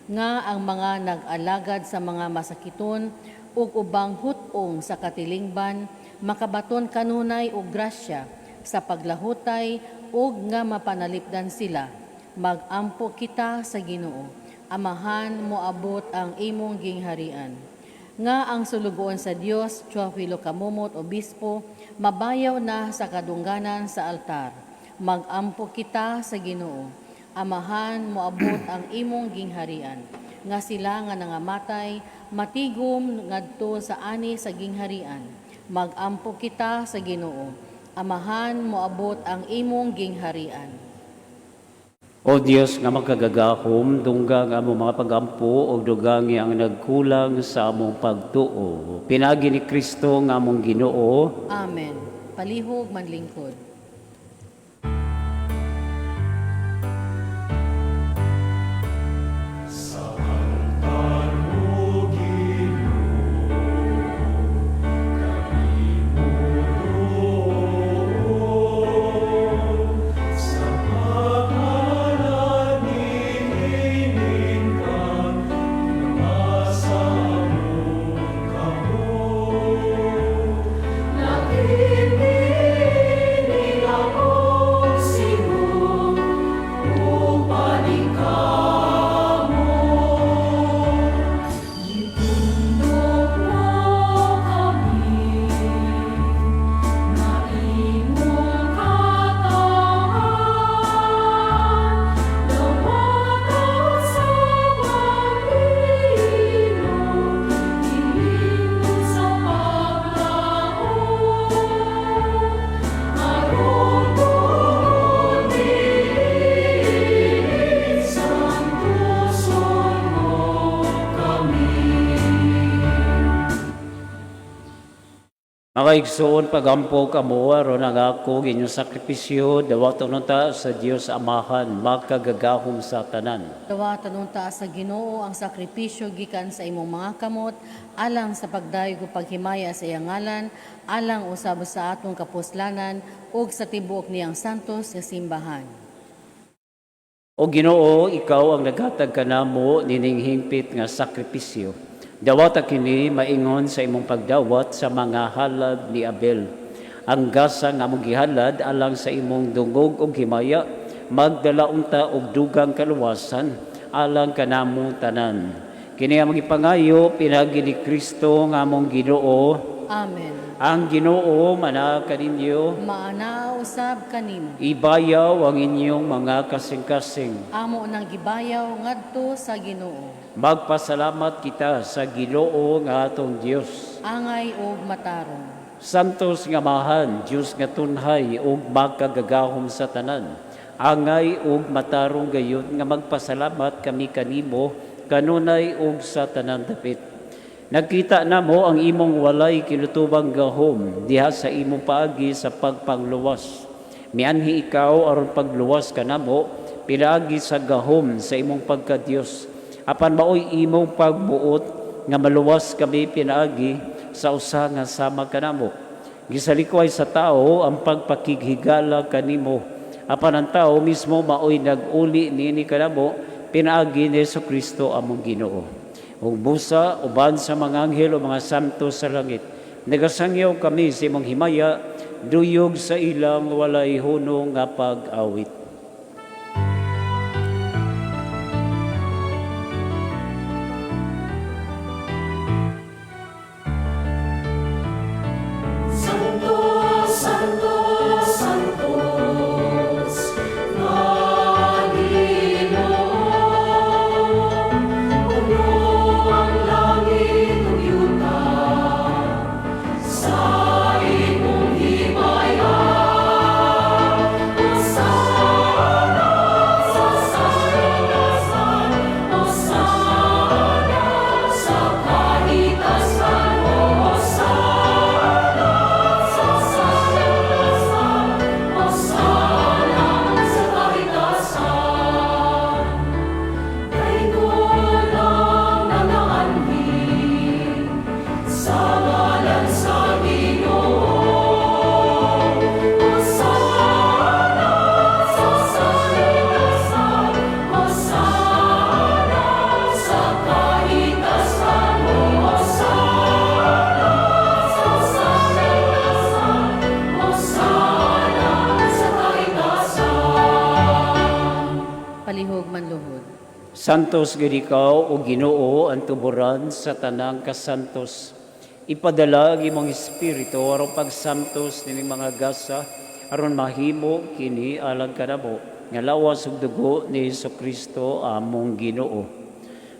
Nga ang mga nag-alagad sa mga masakiton ug ubang hutong sa katilingban, makabaton kanunay og grasya sa paglahutay ug nga mapanalipdan sila. Magampo kita sa Ginoo. Amahan, moabot ang imong gingharian. Nga ang sulugoon sa Dios, Teofilo Kamumot, Obispo, mabayaw na sa kadungganan sa altar. Magampo kita sa Ginoo. Amahan, moabot ang imong gingharian. Nga sila nga nangamatay, matigom ngadto sa ani sa gingharian. Magampo kita sa Ginoo. Amahan, moabot ang imong gingharian. O Dios nga makagagahom, dunggang among mga pagampo o dugangi ang nagkulang sa among pagtuo. Pinagi ni Kristo nga among Ginoo. Amen. Palihog manlingkod. Nakibili Mga igsoon pagampo kamo aron ang ako inyong sakripisyo dawat unta sa Dios Amahan makagagahom sa tanan. Dawa tanunta sa Ginoo ang sakripisyo gikan sa imong mga kamot alang sa pagdayeg ug paghimaya sa iyang ngalan, alang usab sa atong kapuslanan ug sa tibuok niyang santos nga simbahan. O Ginoo, ikaw ang naghatag kanamo nining hingpit nga sakripisyo. Dawat kini maingon sa imong pagdawat sa mga halad ni Abel. Ang gasa nga mong gihalad alang sa imong dungog ug himaya, magdala unta og dugang kaluwasan alang kanamo tanan. Kini ang magipangayo pinagi ni Kristo nga among Ginoo. Amen. Ang Ginoo mana kaninyo, Maana usab kanimo. ibayaw ang inyong mga kasing-kasing. Amo nang gibayaw ngadto sa Ginoo. Magpasalamat kita sa Ginoo nga atong Dios. Angay ug matarong. Santos nga mahan, Dios nga tunhay ug makagagahom sa tanan. Angay ug matarong gayud nga magpasalamat kami kanimo kanunay ug sa tanan dapit. Nakita namo ang imong walay kinutubang gahom diha sa imong paagi sa pagpangluwas. Mianhi ikaw aron pagluwas kanamo pinaagi sa gahom sa imong pagka-Dios. Apan maoy imong pagbuot nga maluwas kami pinaagi sa usa nga sama kanamo. Gisalikway sa tao ang pagpakighigala kanimo. Apan ang tao mismo maoy nag-uli niini kanamo pinaagi ni Jesucristo among Ginoo. Ug busa uban sa mga anghel o mga santo sa langit, nagasangyaw kami sa imong himaya duyog sa ilang walay hunong nga pag-awit. Palihog manluhod. Santos gid ikaw o Ginoo ang tuburan sa tanang kasantos. Ipadala ang imong espiritu aron pagsantos nining mga gasa aron mahimo kini alang kanamo nga lawas ug dugo ni Jesucristo among Ginoo.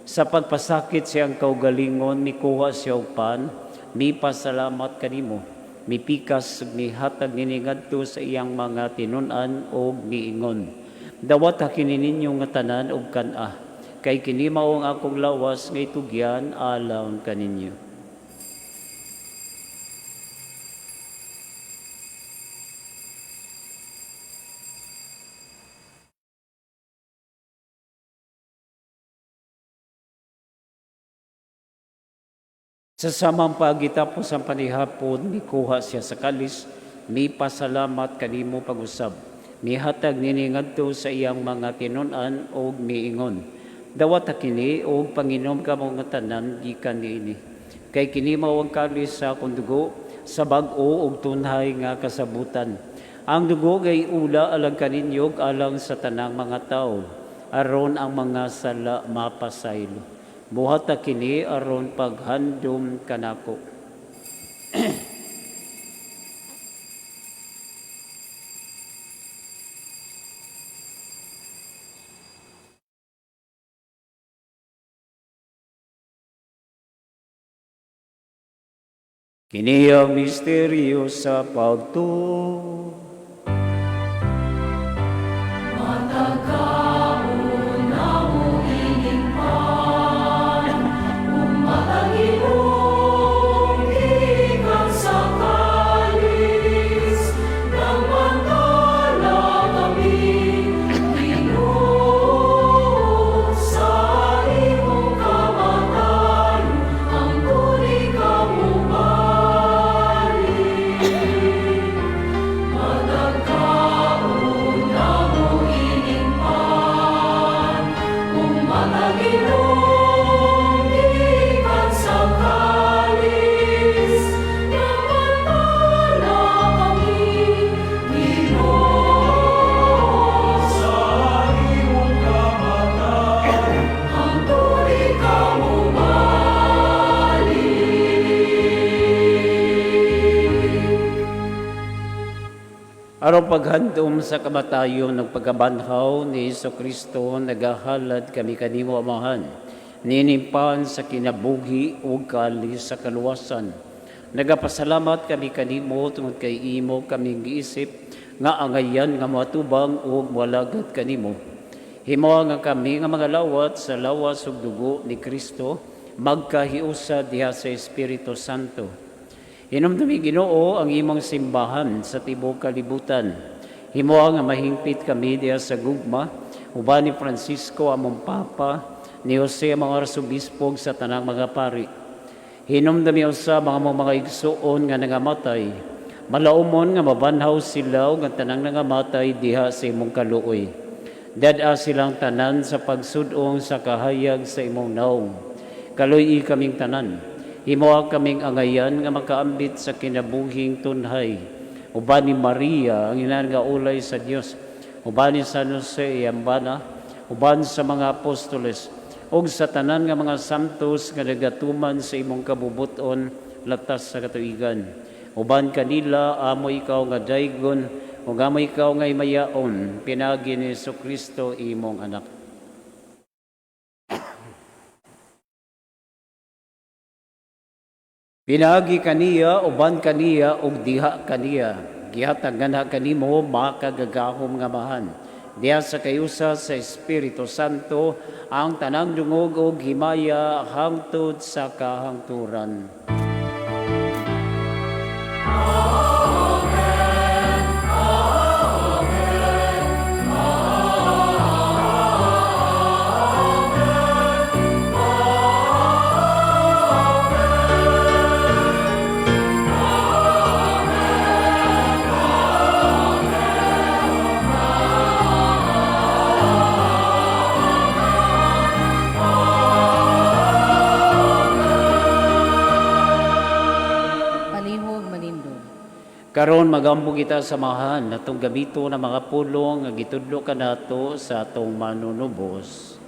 Sa pagpasakit siyang kaugalingon mikuha siya og pan, mipasalamat kanimo. Mipikas ug mihatag nini ngadto sa iyang mga tinun-an ug miingon. Dawat kini ninyo nga tanan og kan-a, kay kini mao ang akong lawas nga itugyan alang kaninyo. Sa samang pagitapos ang panihapon, mikuha siya sa kalis, mipasalamat kanimo pag-usab. Mihatag nini ngadto sa iyang mga tinun-an og miingon. Dawat kini og panginom kamo nga tanan gikan niini. Kay kini mao ang kalis sa akong dugo sa bag-o og tunhay nga kasabutan. Ang dugo gay ula alang kaninyo alang sa tanang mga tao aron ang mga sala mapasaylo. Buhata kini aron paghandom kanako. Kini ang misteryo sa pagtuo. Matagibong ikan sa Panginoong gikan sa kalis, napatala kami, Ginoo, sa imong kamatan, ang turi ka Araw paghandom sa kamatayon ng pagkabanhaw ni Kristo, nagahalad kami kanimo amahan, ninimpan sa kinabuhi ug kalis sa kaluwasan. Nagapasalamat kami kanimo tungod kay imo kaming giisip nga angayan nga matubang ug walagad kanimo. Himuha nga kami nga mga lawat sa lawas ug dugo ni Kristo, magkahiusa diha sa Espiritu Santo. Hinumdumi Ginoo ang imong simbahan sa tibuok kalibutan. Himuha nga mahingpit kami diha sa gugma, uban ni Francisco among Papa, ni Jose ang mga arsobispog sa tanang mga pari. Hinumdumi usa mga igsuon nga nangamatay. Malaumon nga mabanhaw sila ug ang tanang nangamatay diha sa imong kaluoy. Dad-a silang tanan sa pagsud-ong sa kahayag sa imong naong. Kaluy kaming tanan. Himuha kaming angayan nga makaambit sa kinabuhing tunhay. Uban ni Maria, ang ina nga ulay sa Dios. Uban ni San Jose Iambana, uban sa mga apostoles, ug sa tanan nga mga santos nga nagatuman sa imong kabubuton latas sa katuigan. Uban kanila amo ikaw nga daygon, ug amo ikaw nga imayaon, pinagi ni Kristo imong anak. Pinagi kaniya, uban kaniya, ug diha kaniya. Gihatag ganha kanimo makagagahom nga mahan. Diha sa kayusa sa Espiritu Santo, ang tanang dungog ug himaya hangtod sa kahangturan. Karon magampo kita samahan natong gabito na mga pulong nga gitudlo kanato sa atong manunubos.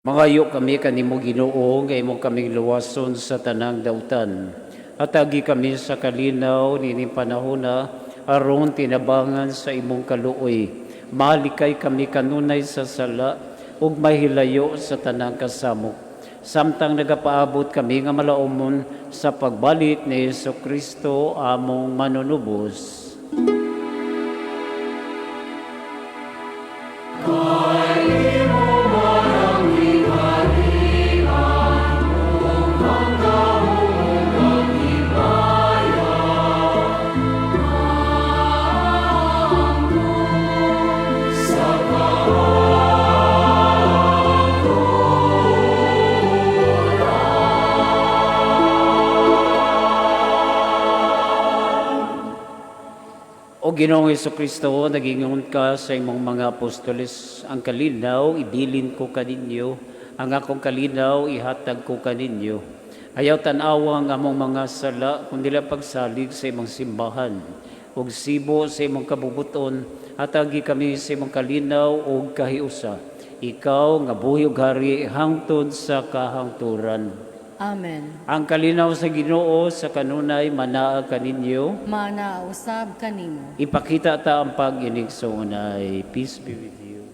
Mangayo kami kanimo Ginoo, nga imo kaming luwason sa tanang dautan. Hatagi kami sa kalinaw nining panahona aron tinabangan sa imong kaluoy. Malikay kami kanunay sa sala ug mahilayo sa tanang kasamok. Samtang nagapaabot kami nga malaumon sa pagbalik ni Kristo among manunubos. O Ginoong Hesukristo, nagingon ka sa imong mga apostoles, ang kalinaw, ibilin ko kaninyo, ang akong kalinaw, ihatag ko kaninyo. Ayaw tanawa ang among mga sala, kundi lang pagsalig sa imong simbahan, ug sibo sa imong kabubuton, hatagi kami sa imong kalinaw ug kahiusa. Ikaw nga buhi ug hari hangtod sa kahangturan. Amen. Ang kalinaw sa Ginoo sa kanunay manaa kaninyo. Manausab kanimo. Ipakita ta ang pag-inig sa unay. Peace be with you.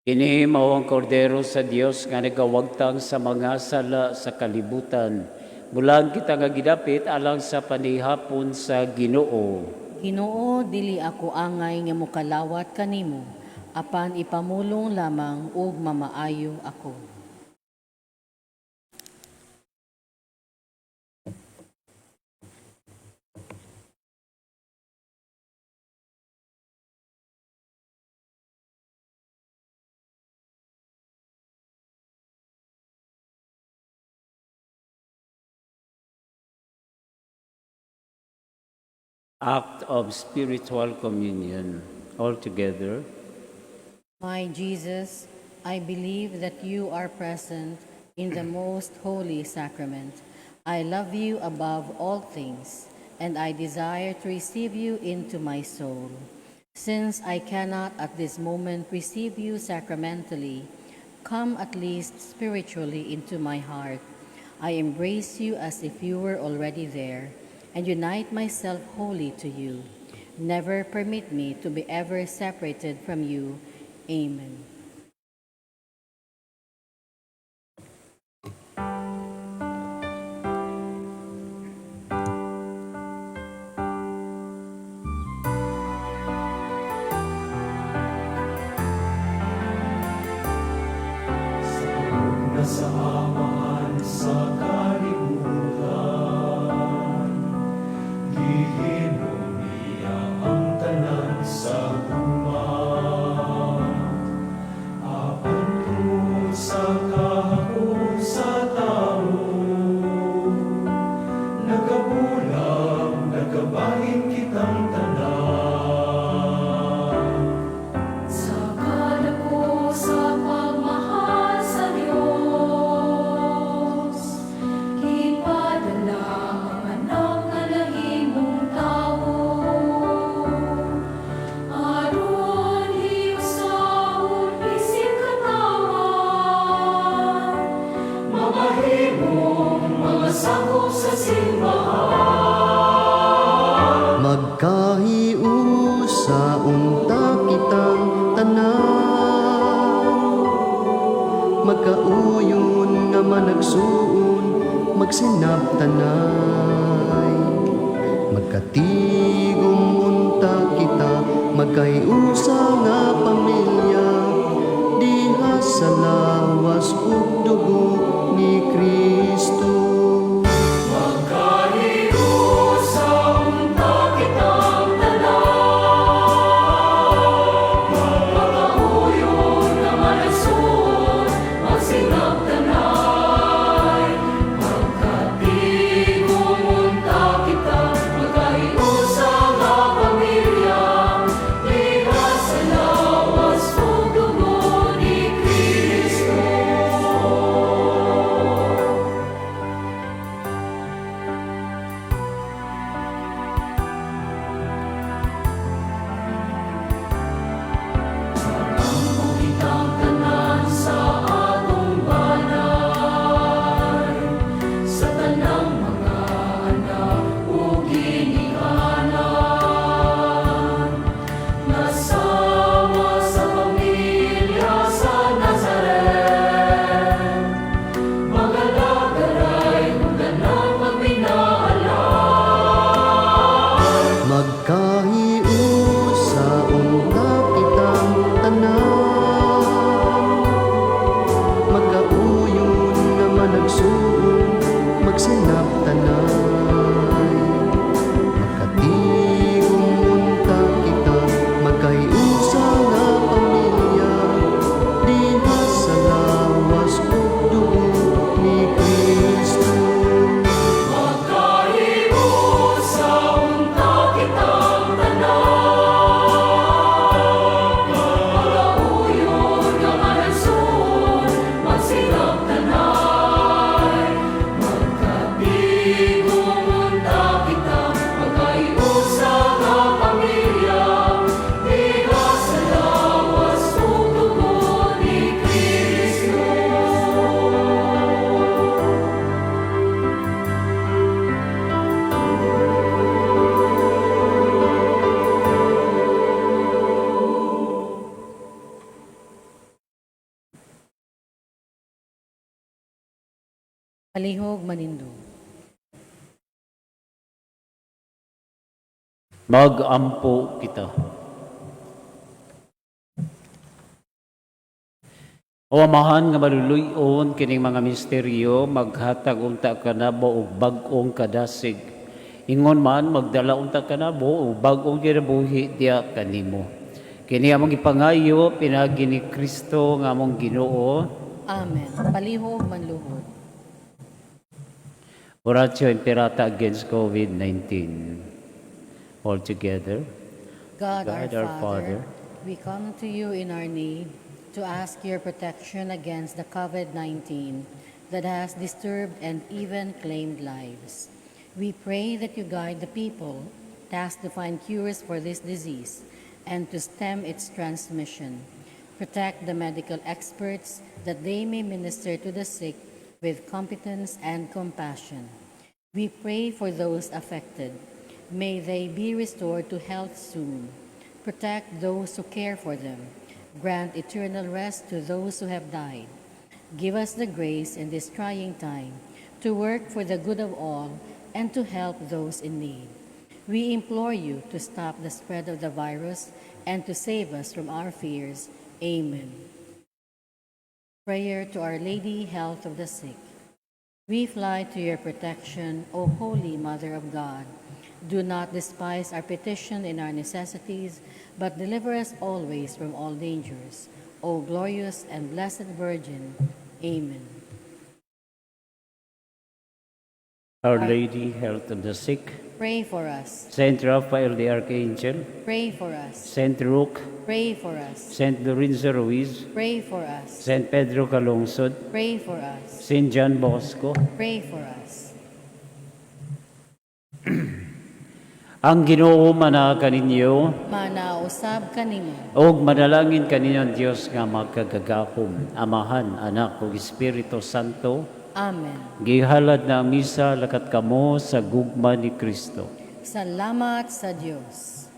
Kini mao ang kordero sa Dios nga nagawagtang sa mga sala sa kalibutan. Bulan kita nga gidapit alang sa panihapon sa Ginoo. Ginoo, dili ako angay nga mokalawat kanimo, apan ipamulong lamang ug mamaayo ako. Act of spiritual communion. All together. My Jesus, I believe that you are present in the most holy sacrament. I love you above all things, and I desire to receive you into my soul. Since I cannot at this moment receive you sacramentally, come at least spiritually into my heart. I embrace you as if you were already there, and unite myself wholly to you. Never permit me to be ever separated from you. Amen. Nasamahan sa kalibutan, dihin mo niya ang tanan sa umat. Apan tungod sa kahapon sa tao, nagabulang, nagabahin kitang tanan. Sa kadako sa pagmahal sa Diyos, ipadala ang anak na lahimong tao. Aron hiusaon bisig katawan, mamahimong mga sakop sa simbahan. Magkahiusaong ta kitang tanan, magkauyon nga managsuon, magsinabtanay, Magkatigom unta kita, magkaiusa nga pamilya, diha sa lawas ug dugo ni Kristo. Palihog manindo. Magampo kita. O amahan nga maluluyon kining mga misteryo, maghatag unta kanabo og bag-ong kadasig. Ingon man magdala unta kanabo og bag-ong kinabuhi diya kanimo. Kini among ipangayo pinagi ni Kristo nga among Ginoo. Amen. Palihog manluhod. Oratio Imperata against COVID-19. All together. God, God, our our Father, Father, we come to you in our need to ask your protection against the COVID-19 that has disturbed and even claimed lives. We pray that you guide the people tasked to find cures for this disease and to stem its transmission. Protect the medical experts that they may minister to the sick with competence and compassion. We pray for those affected. May they be restored to health soon. Protect those who care for them. Grant eternal rest to those who have died. Give us the grace in this trying time to work for the good of all and to help those in need. We implore you to stop the spread of the virus and to save us from our fears. Amen. Prayer to Our Lady, Health of the Sick. We fly to your protection, O Holy Mother of God. Do not despise our petition in our necessities, but deliver us always from all dangers. O glorious and blessed Virgin. Amen. Our Lady, Health of the Sick. Pray for us. Saint Raphael the Archangel. Pray for us. Saint Roque. Pray for us. Saint Lorenzo Ruiz. Pray for us. Saint Pedro Calungsod. Pray for us. Saint John Bosco. Pray for us. Ang Ginoo managa kaninyo, Manausab kanimo. og manalangin kaninyo Dios nga magkagagahom, Amahan, Anak ug Espiritu Santo. Amen. Gihalad na ang misa lakat kamo sa gugma ni Kristo. Salamat sa Diyos.